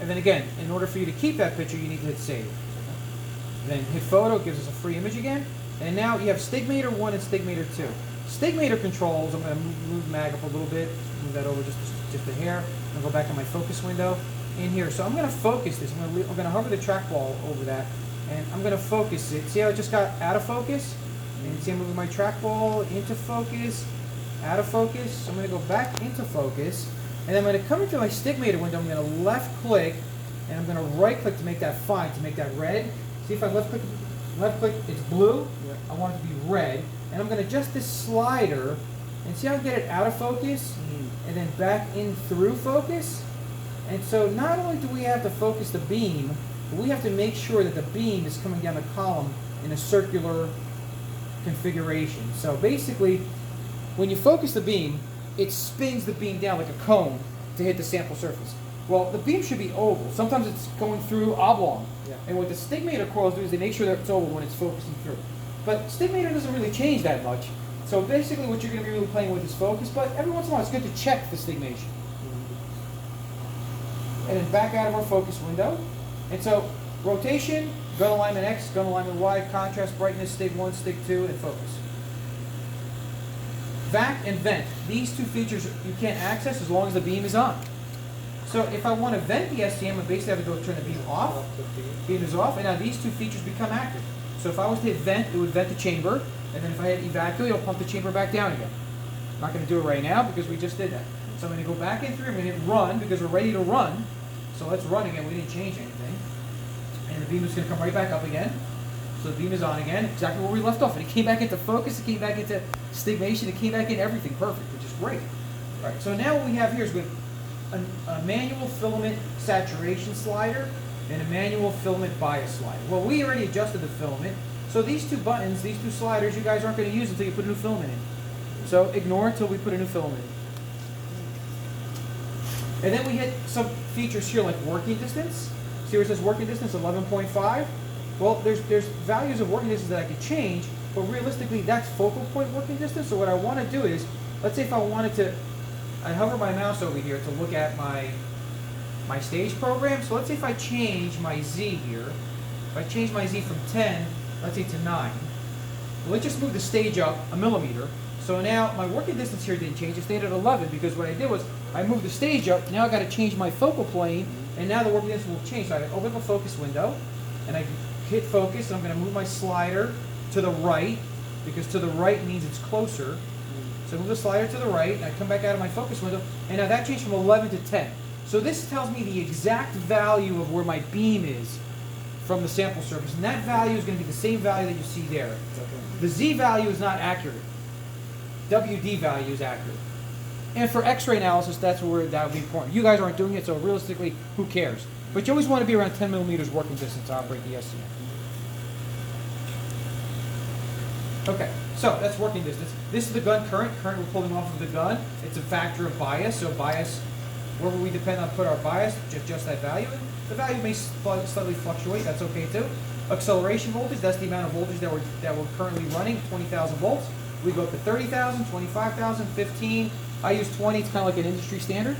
And then again, in order for you to keep that picture, you need to hit save. Then hit photo, gives us a free image again. And now you have Stigmator 1 and Stigmator 2. Stigmator controls, I'm going to move mag up a little bit, move that over just a hair, and go back on my focus window in here. So I'm going to focus this. I'm going to hover the trackball over that, and I'm going to focus it. See how it just got out of focus? And you see I'm moving my trackball into focus, out of focus. So I'm going to go back into focus, and then I'm going to come into my Stigmator window. I'm going to left click, and I'm going to right click to make that fine, to make that red. See if I left click, it's blue. Yeah. I want it to be red. And I'm going to adjust this slider, and see how I get it out of focus, and then back in through focus. And so not only do we have to focus the beam, but we have to make sure that the beam is coming down the column in a circular configuration. So basically, when you focus the beam, it spins the beam down like a cone to hit the sample surface. Well, the beam should be oval. Sometimes it's going through oblong. Yeah. And what the Stigmator coils do is they make sure that it's oval when it's focusing through. But Stigmator doesn't really change that much. So basically what you're going to be really playing with is focus, but every once in a while it's good to check the stigmation. And then back out of our focus window. And so rotation, gun alignment X, gun alignment Y, contrast, brightness, stig 1, stig 2, and focus. Vac and vent. These two features you can't access as long as the beam is on. So if I want to vent the SEM, I basically have to go turn the beam off. Beam is off, and now these two features become active. So if I was to hit vent, it would vent the chamber, and then if I hit evacuate, it'll pump the chamber back down again. I'm not going to do it right now because we just did that. So I'm going to go back in through, I'm going to hit run because we're ready to run. So let's run again, we didn't change anything. And the beam is going to come right back up again. So the beam is on again, exactly where we left off. And it came back into focus, it came back into stigmation, it came back in everything perfect, which is great. All right, so now what we have here is we have a manual filament saturation slider and a manual filament bias slider. Well, we already adjusted the filament, so these two buttons, these two sliders, you guys aren't going to use until you put a new filament in. So ignore until we put a new filament in. And then we hit some features here like working distance. See where it says working distance 11.5? Well, there's values of working distance that I could change, but realistically that's focal point working distance. So what I want to do is, let's say if I wanted to, I hover my mouse over here to look at my stage program. So let's say if I change my Z here, if I change my Z from 10, let's say to 9. Well, let's just move the stage up a millimeter. So now my working distance here didn't change, it stayed at 11 because what I did was I moved the stage up, now I got to change my focal plane, and now the working distance will change. So I open the focus window, and I hit focus, and I'm going to move my slider to the right, because to the right means it's closer. So I move the slider to the right, and I come back out of my focus window, and now that changed from 11 to 10. So this tells me the exact value of where my beam is from the sample surface, and that value is going to be the same value that you see there. The Z value is not accurate. WD value is accurate. And for X-ray analysis, that's where that would be important. You guys aren't doing it, so realistically, who cares? But you always want to be around 10 millimeters working distance to operate the SEM. Okay, so that's working distance. This is the gun current. Current we're pulling off of the gun. It's a factor of bias. So bias, wherever we depend on put our bias, just that value. The value may slightly fluctuate. That's okay too. Acceleration voltage, that's the amount of voltage that we're currently running, 20,000 volts. We go up to 30,000, 25,000, 15. I use 20. It's kind of like an industry standard.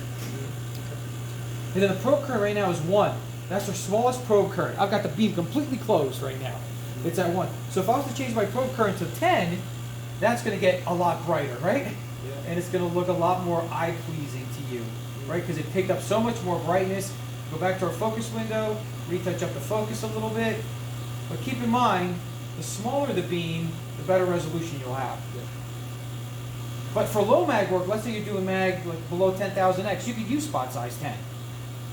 And then the probe current right now is 1. That's our smallest probe current. I've got the beam completely closed right now. It's at 1. So if I was to change my probe current to 10, that's going to get a lot brighter, right? Yeah. And it's going to look a lot more eye-pleasing to you, right? Because it picked up so much more brightness. Go back to our focus window, retouch up the focus a little bit. But keep in mind, the smaller the beam, the better resolution you'll have. Yeah. But for low mag work, let's say you're doing mag like below 10,000x, you could use spot size 10.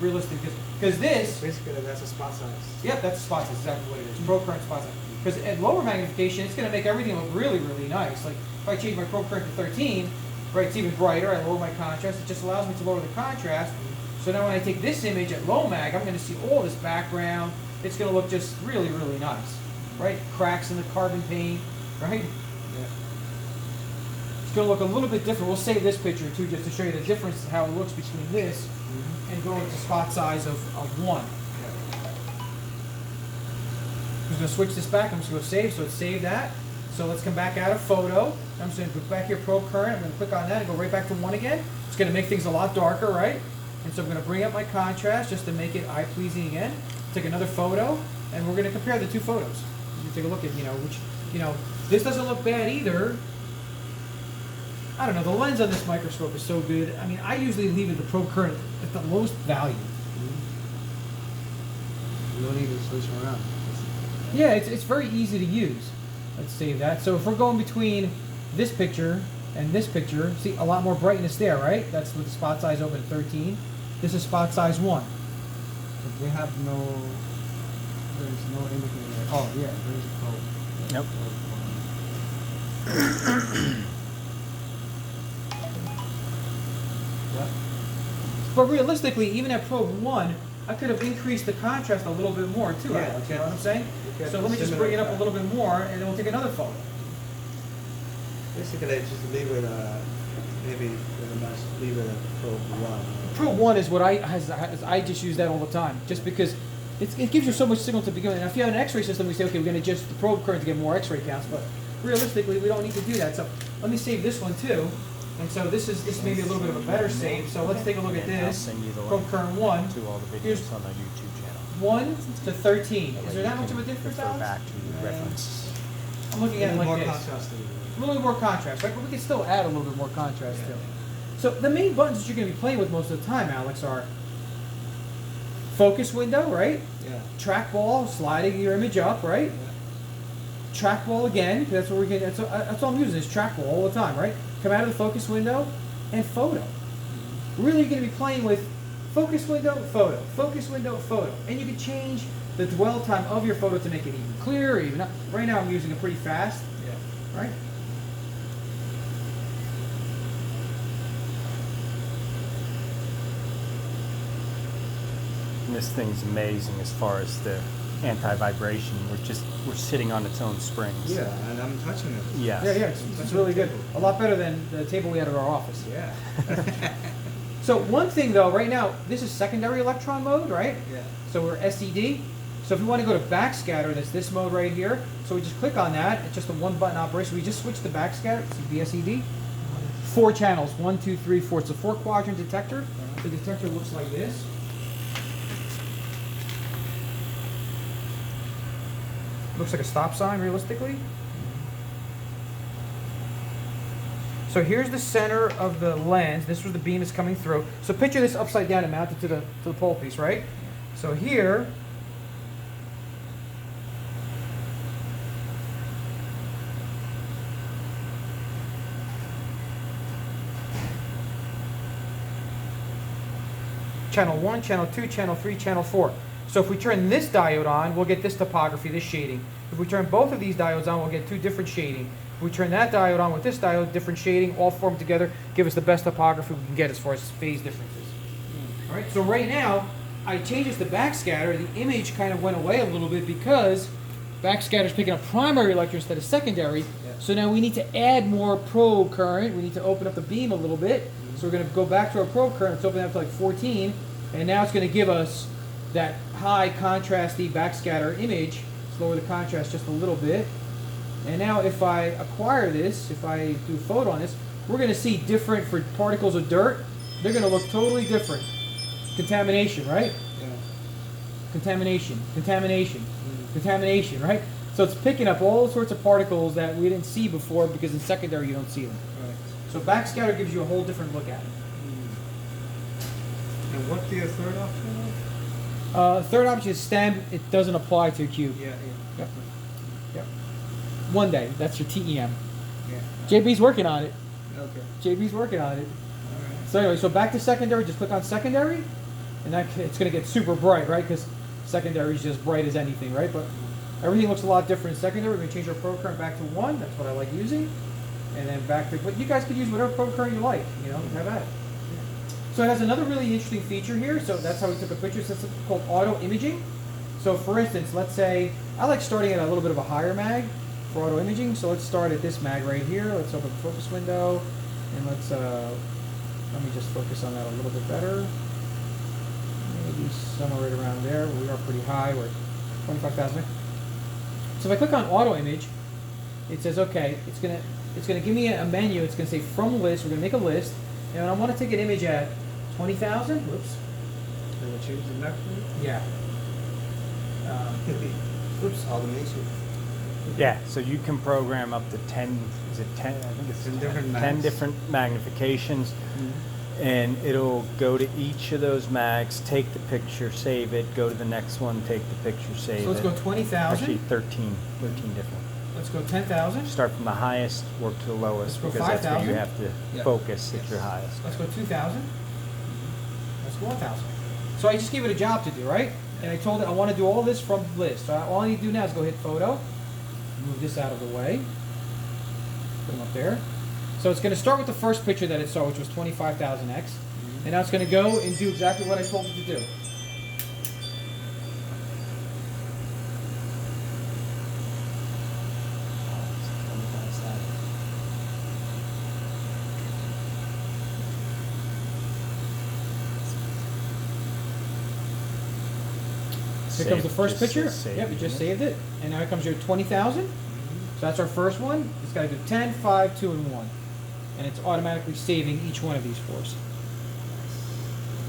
Realistic, because this basically that's a spot size. Yep, that's a spot size, exactly what it is. Probe current spot size. Because at lower magnification, it's going to make everything look really, really nice. Like if I change my probe current to 13, right, it's even brighter. I lower my contrast. It just allows me to lower the contrast. So now when I take this image at low mag, I'm going to see all this background. It's going to look just really, really nice, right? Cracks in the carbon paint, right? Yeah. It's going to look a little bit different. We'll save this picture too, just to show you the difference, how it looks between this and going to spot size of 1. I'm just going to switch this back. I'm just going to save, so it's saved that. So let's come back out of photo. I'm just going to go back here, probe current. I'm going to click on that and go right back to 1 again. It's going to make things a lot darker, right? And so I'm going to bring up my contrast just to make it eye-pleasing again. Take another photo, and we're going to compare the two photos. You take a look at, which, this doesn't look bad either. I don't know, the lens on this microscope is so good. I mean, I usually leave it the probe current at the lowest value. You don't even switch around. Yeah, it's very easy to use. Let's save that. So if we're going between this picture and this picture, see a lot more brightness there, right? That's with the spot size open at 13. This is spot size 1. But we have there's no indicator. Oh yeah, there's a probe. Yep. What? But realistically, even at probe 1, I could have increased the contrast a little bit more too, Yeah, Alex, you know what I'm saying? get So let me just similar bring it up a effect. little bit more, and then we'll take another photo. Basically, just leave it. Maybe pretty much leave it at probe 1. Probe 1 is what I just use that all the time, just because it gives you so much signal to begin with. Now, if you have an X-ray system, we say, okay, we're going to adjust the probe current to get more X-ray counts, but realistically, we don't need to do that. So let me save this one too. And so this may be a little bit of a better save. So let's take a look at And I'll this. send you the Probe link current 1. to all the Here's videos on the YouTube channel. 1 to 13. That Is way there that you much of a can difference, refer Alex? back to reference. I'm looking at it like more this. contrast. A little bit more contrast, right? But we can still add a little bit more contrast too. So the main buttons that you're going to be playing with most of the time, Alex, are focus window, right? Yeah. Trackball, sliding your image up, right? Trackball again, 'cause that's what we're getting. That's all I'm using is trackball all the time, right? Come out of the focus window and photo. Really, you're going to be playing with focus window, photo, focus window, photo, and you can change the dwell time of your photo to make it even clearer, even up. Right now, I'm using it pretty fast, Yeah. right? And this thing's amazing as far as the anti-vibration. We're sitting on its own springs. Yeah, and I'm touching it. Yes. Yeah, it's really good. A lot better than the table we had at our office. Yeah. So one thing though, right now, this is secondary electron mode, right? Yeah. So we're SED. So if we want to go to backscatter, that's this mode right here. So we just click on that. It's just a one button operation. We just switch to backscatter, the SED. 4 channels, 1, 2, 3, 4. It's a 4 quadrant detector. The detector looks like this. Looks like a stop sign, realistically. So here's the center of the lens. This is where the beam is coming through. So picture this upside down and mounted to the pole piece, right? So here, channel 1, channel 2, channel 3, channel 4. So if we turn this diode on, we'll get this topography, this shading. If we turn both of these diodes on, we'll get 2 different shading. If we turn that diode on with this diode, different shading, all formed together, give us the best topography we can get as far as phase differences. All right, so right now, I changed this to backscatter. The image kind of went away a little bit because backscatter is picking up primary electrons instead of secondary. Yeah. So now we need to add more probe current. We need to open up the beam a little bit. So we're going to go back to our probe current. It's opening up to like 14. And now it's going to give us that high contrasty backscatter image. Let's lower the contrast just a little bit. And now if I acquire this, if I do photo on this, we're going to see different for particles of dirt. They're going to look totally different. Contamination, right? Yeah. Contamination, contamination, contamination, right? So it's picking up all sorts of particles that we didn't see before because in secondary you don't see them. Right. So backscatter gives you a whole different look at it. And what's the third option? Third option is STEM. It doesn't apply to a cube. Yeah. Yep. Yep. One day, that's your TEM. Yeah. JB's working on it. Okay. JB's working on it. All right. So anyway, so back to secondary. Just click on secondary, and that it's going to get super bright, right? Because secondary is just bright as anything, right? But everything looks a lot different in secondary. We're going to change our probe current back to 1. That's what I like using. And then back to, but you guys could use whatever probe current you like. You know, have at it. So it has another really interesting feature here. So that's how we took a picture. So it's called auto imaging. So for instance, let's say I like starting at a little bit of a higher mag for auto imaging. So let's start at this mag right here. Let's open the focus window, and let's let me just focus on that a little bit better. Maybe somewhere right around there. We are pretty high. We're 25,000. So if I click on auto image, it says okay. It's gonna give me a menu. It's gonna say from list. We're gonna make a list, and I want to take an image at 20,000. Whoops. Can we change the map? Yeah. Oops. Automation. Yeah, so you can program up to 10, is it 10? I think it's 10 different 10 mags. different magnifications. And it'll go to each of those mags, take the picture, save it, go to the next one, take the picture, save So let's it. go Actually, 20,000. 13 different. Let's go 10,000. Start from the highest, work to the lowest, Let's go because that's where you 5,000. have to Yeah. focus at Yes. your highest. Let's go 2,000. Let's go 1,000. So I just gave it a job to do, right? And I told it I want to do all this from the list. So all I need to do now is go hit photo, move this out of the way, put them up there. So it's going to start with the first picture that it saw, which was 25,000x. And now it's going to go and do exactly what I told it to do. Here comes the first picture. Yep, you just saved it. And now here comes your 20,000. So that's our first one. It's got to do 10, 5, 2, and 1. And it's automatically saving each one of these for us.